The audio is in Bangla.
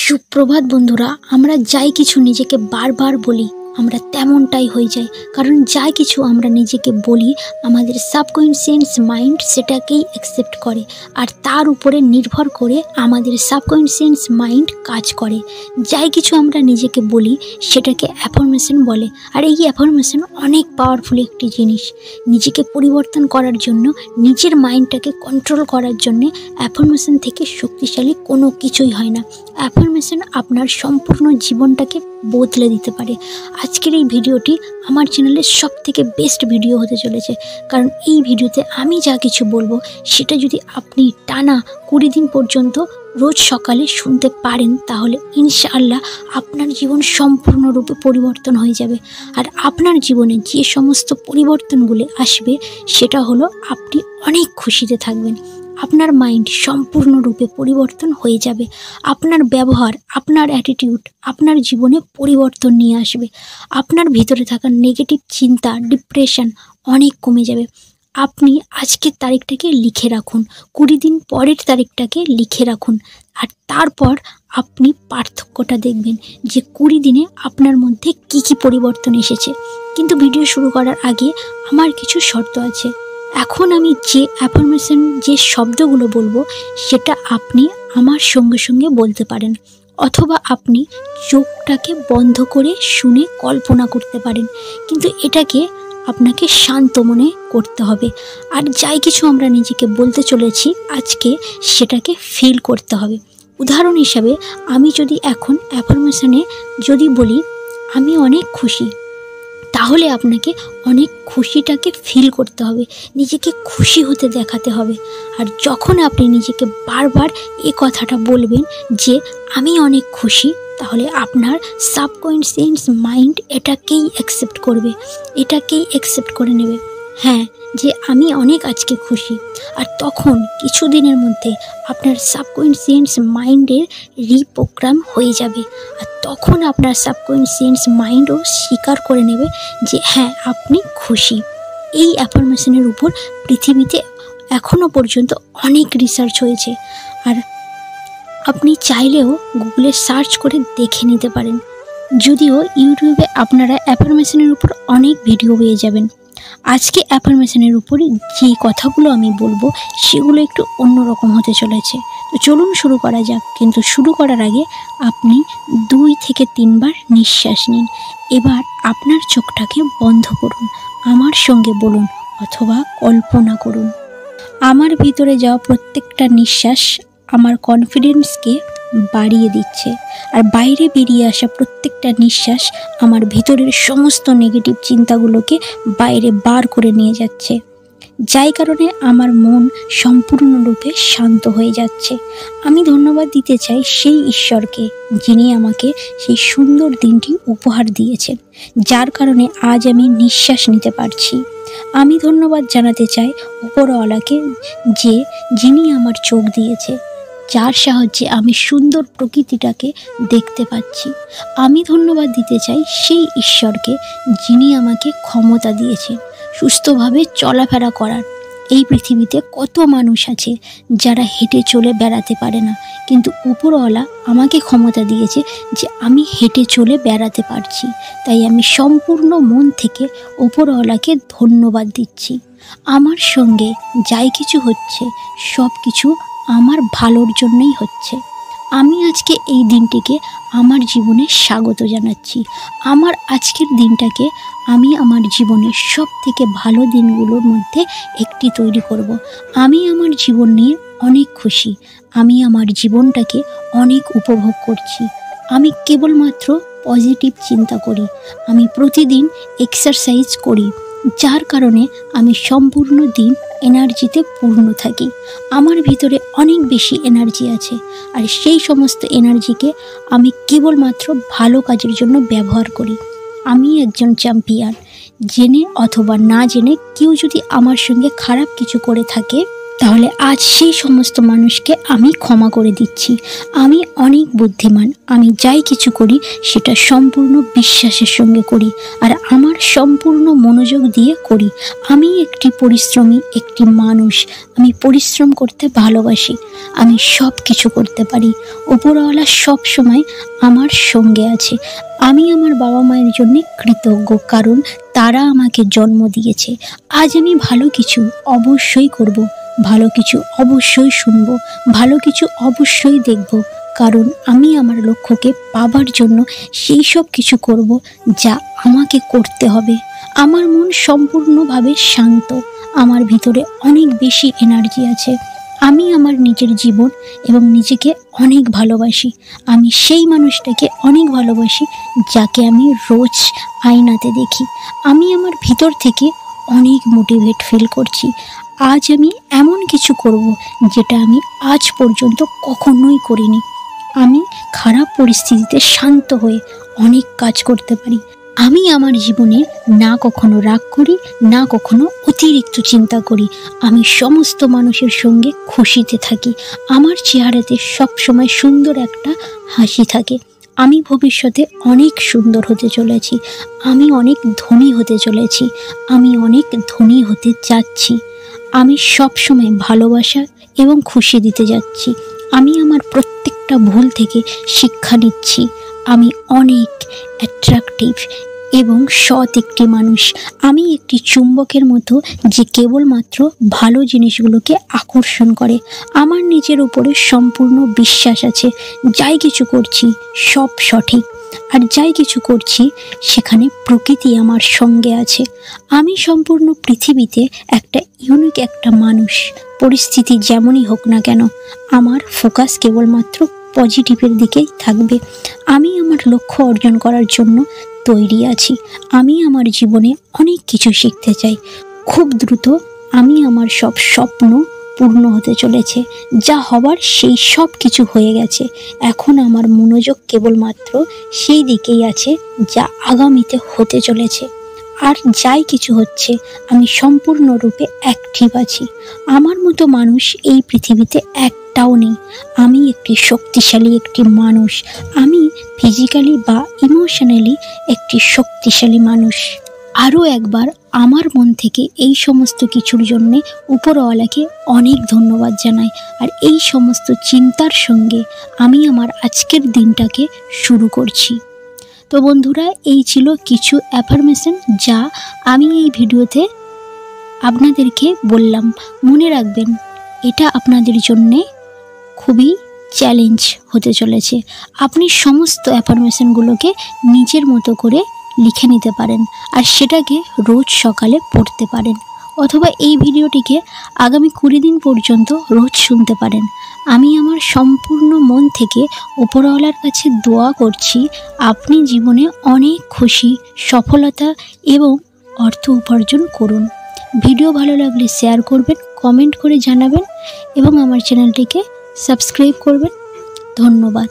সুপ্রভাত বন্ধুরা, আমরা যাই কিছু নিজেকে বারবার বলি আমরা তেমনটাই হয়ে যাই। কারণ যাই কিছু আমরা নিজেকে বলি আমাদের সাবকনসিয়াস মাইন্ড সেটাকেই অ্যাকসেপ্ট করে, আর তার উপরে নির্ভর করে আমাদের সাবকনসিয়াস মাইন্ড কাজ করে। যাই কিছু আমরা নিজেকে বলি সেটাকে অ্যাফার্মেশন বলে, আর এই অ্যাফার্মেশন অনেক পাওয়ারফুল একটি জিনিস। নিজেকে পরিবর্তন করার জন্য, নিজের মাইন্ডটাকে কন্ট্রোল করার জন্য অ্যাফার্মেশন থেকে শক্তিশালী কোনো কিছুই হয় না। অ্যাফার্মেশন আপনার সম্পূর্ণ জীবনটাকে বদলে দিতে পারে। আজকের এই ভিডিওটি আমার চ্যানেলের সবথেকে বেস্ট ভিডিও হতে চলেছে, কারণ এই ভিডিওতে আমি যা কিছু বলবো সেটা যদি আপনি টানা 20 দিন পর্যন্ত রোজ সকালে শুনতে পারেন তাহলে ইনশাআল্লাহ আপনার জীবন সম্পূর্ণরূপে পরিবর্তন হয়ে যাবে। আর আপনার জীবনে যে সমস্ত পরিবর্তনগুলো আসবে সেটা হলো আপনি অনেক খুশিতে থাকবেন, আপনার মাইন্ড সম্পূর্ণরূপে পরিবর্তন হয়ে যাবে, আপনার ব্যবহার, আপনার অ্যাটিটিউড আপনার জীবনে পরিবর্তন নিয়ে আসবে, আপনার ভিতরে থাকা নেগেটিভ চিন্তা, ডিপ্রেশন অনেক কমে যাবে। আপনি আজকের তারিখটাকে লিখে রাখুন, 20 দিন পরের তারিখটাকে লিখে রাখুন, আর তারপর আপনি পার্থক্যটা দেখবেন যে 20 দিনে আপনার মধ্যে কি কি পরিবর্তন এসেছে। কিন্তু ভিডিও শুরু করার আগে আমার কিছু শর্ত আছে। এখন আমি যে অ্যাফার্মেশন, যে শব্দগুলো বলবো সেটা আপনি আমার সঙ্গে সঙ্গে বলতে পারেন, অথবা আপনি চোখটাকে বন্ধ করে শুনে কল্পনা করতে পারেন, কিন্তু এটাকে আপনাকে শান্ত মনে করতে হবে। আর যাই কিছু আমরা নিজেকে বলতে চলেছি আজকে সেটাকে ফিল করতে হবে। উদাহরণ হিসাবে আমি যদি এখন অ্যাফার্মেশনে যদি বলি আমি অনেক খুশি, তাহলে আপনাকে অনেক খুশিটাকে ফিল করতে হবে, নিজেকে খুশি হতে দেখাতে হবে। আর যখন আপনি নিজেকে বারবার এই কথাটা বলবেন যে আমি অনেক খুশি, তাহলে আপনার সাবকনসিয়াস মাইন্ড এটাকেই অ্যাকসেপ্ট করবে, এটাকেই অ্যাকসেপ্ট করে নেবে, হ্যাঁ, যে আমি অনেক আজকে খুশি। আর তখন কিছুদিনের মধ্যে আপনার সাবকনসিয়াস মাইন্ডের রিপ্রোগ্রাম হয়ে যাবে, আর তখন আপনার সাবকনসিয়াস মাইন্ডও স্বীকার করে নেবে যে হ্যাঁ আপনি খুশি। এই অ্যাফার্মেশনের উপর পৃথিবীতে এখনও পর্যন্ত অনেক রিসার্চ হয়েছে, আর আপনি চাইলেও গুগলে সার্চ করে দেখে নিতে পারেন। যদিও ইউটিউবে আপনারা অ্যাফার্মেশনের উপর অনেক ভিডিও পেয়ে যাবেন। আজকে অ্যাফার্মেশনের উপরে যে কথাগুলো আমি বলবো সেগুলো একটু অন্যরকম হতে চলেছে। তো চলুন শুরু করা যাক। কিন্তু শুরু করার আগে আপনি 2 থেকে 3 বার নিঃশ্বাস নিন। এবার আপনার চোখটাকে বন্ধ করুন, আমার সঙ্গে বলুন অথবা কল্পনা করুন। আমার ভিতরে যাওয়া প্রত্যেকটা নিঃশ্বাস আমার কনফিডেন্সকে বাড়িয়ে দিচ্ছে, আর বাইরে বেরিয়ে আসা প্রত্যেকটা নিঃশ্বাস আমার ভিতরের সমস্ত নেগেটিভ চিন্তাগুলোকে বাইরে বার করে নিয়ে যাচ্ছে, যাই কারণে আমার মন সম্পূর্ণরূপে শান্ত হয়ে যাচ্ছে। আমি ধন্যবাদ দিতে চাই সেই ঈশ্বরকে যিনি আমাকে সেই সুন্দর দিনটি উপহার দিয়েছেন, যার কারণে আজ আমি নিঃশ্বাস নিতে পারছি। আমি ধন্যবাদ জানাতে চাই উপরওয়ালাকে যিনি আমার চোখ দিয়েছে, যার সাহায্যে আমি সুন্দর প্রকৃতিটাকে দেখতে পাচ্ছি। আমি ধন্যবাদ দিতে চাই সেই ঈশ্বরকে যিনি আমাকে ক্ষমতা দিয়েছেন সুস্থভাবে চলাফেরা করার। এই পৃথিবীতে কত মানুষ আছে যারা হেঁটে চলে বেড়াতে পারে না, কিন্তু উপরওয়ালা আমাকে ক্ষমতা দিয়েছে যে আমি হেঁটে চলে বেড়াতে পারছি। তাই আমি সম্পূর্ণ মন থেকে উপরওয়ালাকে ধন্যবাদ দিচ্ছি। আমার সঙ্গে যাই কিছু হচ্ছে সব কিছু আমার ভালোর জন্যই হচ্ছে। আমি আজকে এই দিনটিকে আমার জীবনে স্বাগত জানাচ্ছি। আমার আজকের দিনটাকে আমি আমার জীবনের সব থেকে ভালো দিনগুলোর মধ্যে একটি তৈরি করব। আমি আমার জীবন নিয়ে অনেক খুশি, আমি আমার জীবনটাকে অনেক উপভোগ করছি। আমি কেবলমাত্র পজিটিভ চিন্তা করি, আমি প্রতিদিন এক্সারসাইজ করি, যার কারণে আমি সম্পূর্ণ দিন এনার্জিতে পূর্ণ থাকি। আমার ভিতরে অনেক বেশি এনার্জি আছে, আর সেই সমস্ত এনার্জিকে আমি কেবলমাত্র ভালো কাজের জন্য ব্যবহার করি। আমি একজন চ্যাম্পিয়ন। জেনে অথবা না জেনে কেউ যদি আমার সঙ্গে খারাপ কিছু করে থাকে তাহলে আজ সেই সমস্ত মানুষকে আমি ক্ষমা করে দিচ্ছি। আমি অনেক বুদ্ধিমান, আমি যাই কিছু করি সেটা সম্পূর্ণ বিশ্বাসের সঙ্গে করি, আর আমার সম্পূর্ণ মনোযোগ দিয়ে করি। আমি একটি পরিশ্রমী একটি মানুষ, আমি পরিশ্রম করতে ভালোবাসি, আমি সব কিছু করতে পারি। উপরওয়ালা সব সময় আমার সঙ্গে আছে। আমি আমার বাবা মায়ের জন্য কৃতজ্ঞ, কারণ তারা আমাকে জন্ম দিয়েছে। আজ আমি ভালো কিছু অবশ্যই করব, ভালো কিছু অবশ্যই শুনবো, ভালো কিছু অবশ্যই দেখব, কারণ আমি আমার লক্ষ্যকে পাবার জন্য সেই সব কিছু করব যা আমাকে করতে হবে। আমার মন সম্পূর্ণভাবে শান্ত, আমার ভিতরে অনেক বেশি এনার্জি আছে। আমি আমার নিজের জীবন এবং নিজেকে অনেক ভালোবাসি। আমি সেই মানুষটাকে অনেক ভালোবাসি যাকে আমি রোজ আয়নাতে দেখি। আমি আমার ভিতর থেকে অনেক মোটিভেট ফিল করছি। আজ আমি এমন কিছু করব যেটা আমি আজ পর্যন্ত কখনোই করিনি। আমি খারাপ পরিস্থিতিতে শান্ত হয়ে অনেক কাজ করতে পারি। আমি আমার জীবনে না কখনো রাগ করি, না কখনো অতিরিক্ত চিন্তা করি। আমি সমস্ত মানুষের সঙ্গে খুশিতে থাকি। আমার চেহারাতে সবসময় সুন্দর একটা হাসি থাকে। আমি ভবিষ্যতে অনেক সুন্দর হতে চলেছি, আমি অনেক ধনী হতে চলেছি, আমি অনেক ধনী হতে যাচ্ছি। আমি সবসময় ভালোবাসা এবং খুশি দিতে যাচ্ছি। আমি আমার প্রত্যেকটা ভুল থেকে শিক্ষা নিচ্ছি। আমি অনেক অ্যাট্রাকটিভ এবং সৎ একটি মানুষ। আমি একটি চুম্বকের মতো যে কেবলমাত্র ভালো জিনিসগুলোকে আকর্ষণ করে। আমার নিজের উপরে সম্পূর্ণ বিশ্বাস আছে। যাই কিছু করছি সব সঠিক, আর যাই কিছু করছি সেখানে প্রকৃতি আমার সঙ্গে আছে। আমি সম্পূর্ণ পৃথিবীতে একটা ইউনিক একটা মানুষ। পরিস্থিতি যেমনই হোক না কেন, আমার ফোকাস কেবলমাত্র পজিটিভের দিকেই থাকবে। আমি আমার লক্ষ্য অর্জন করার জন্য তৈরি আছি। আমি আমার জীবনে অনেক কিছু শিখতে চাই। খুব দ্রুত আমি আমার সব স্বপ্ন পূর্ণ হতে চলেছে। যা হবার সেই সব কিছু হয়ে গেছে। এখন আমার মনোযোগ কেবলমাত্র সেই দিকেই আছে যা আগামীতে হতে চলেছে। আর যাই কিছু হচ্ছে আমি সম্পূর্ণরূপে অ্যাক্টিভ আছি। আমার মতো মানুষ এই পৃথিবীতে একটাও নেই। আমি একটি শক্তিশালী একটি মানুষ। আমি ফিজিক্যালি বা ইমোশনালি একটি শক্তিশালী মানুষ। আরও একবার আমার মন থেকে এই সমস্ত কিছুর জন্যে উপরওয়ালাকে অনেক ধন্যবাদ জানাই। আর এই সমস্ত চিন্তার সঙ্গে আমি আমার আজকের দিনটাকে শুরু করছি। তো বন্ধুরা, এই ছিল কিছু অ্যাফার্মেশন যা আমি এই ভিডিওতে আপনাদেরকে বললাম। মনে রাখবেন, এটা আপনাদের জন্যে খুবই চ্যালেঞ্জ হতে চলেছে। আপনি সমস্ত অ্যাফার্মেশনগুলোকে নিজের মতো করে লিখে নিতে পারেন, আর সেটাকে রোজ সকালে পড়তে পারেন, অথবা এই ভিডিওটিকে আগামী 20 দিন পর্যন্ত রোজ শুনতে পারেন। আমি আমার সম্পূর্ণ মন থেকে উপরওয়ালার কাছে দোয়া করছি আপনি জীবনে অনেক খুশি, সফলতা এবং অর্থ উপার্জন করুন। ভিডিও ভালো লাগলে শেয়ার করবেন, কমেন্ট করে জানাবেন এবং আমার চ্যানেলটিকে সাবস্ক্রাইব করবেন। ধন্যবাদ।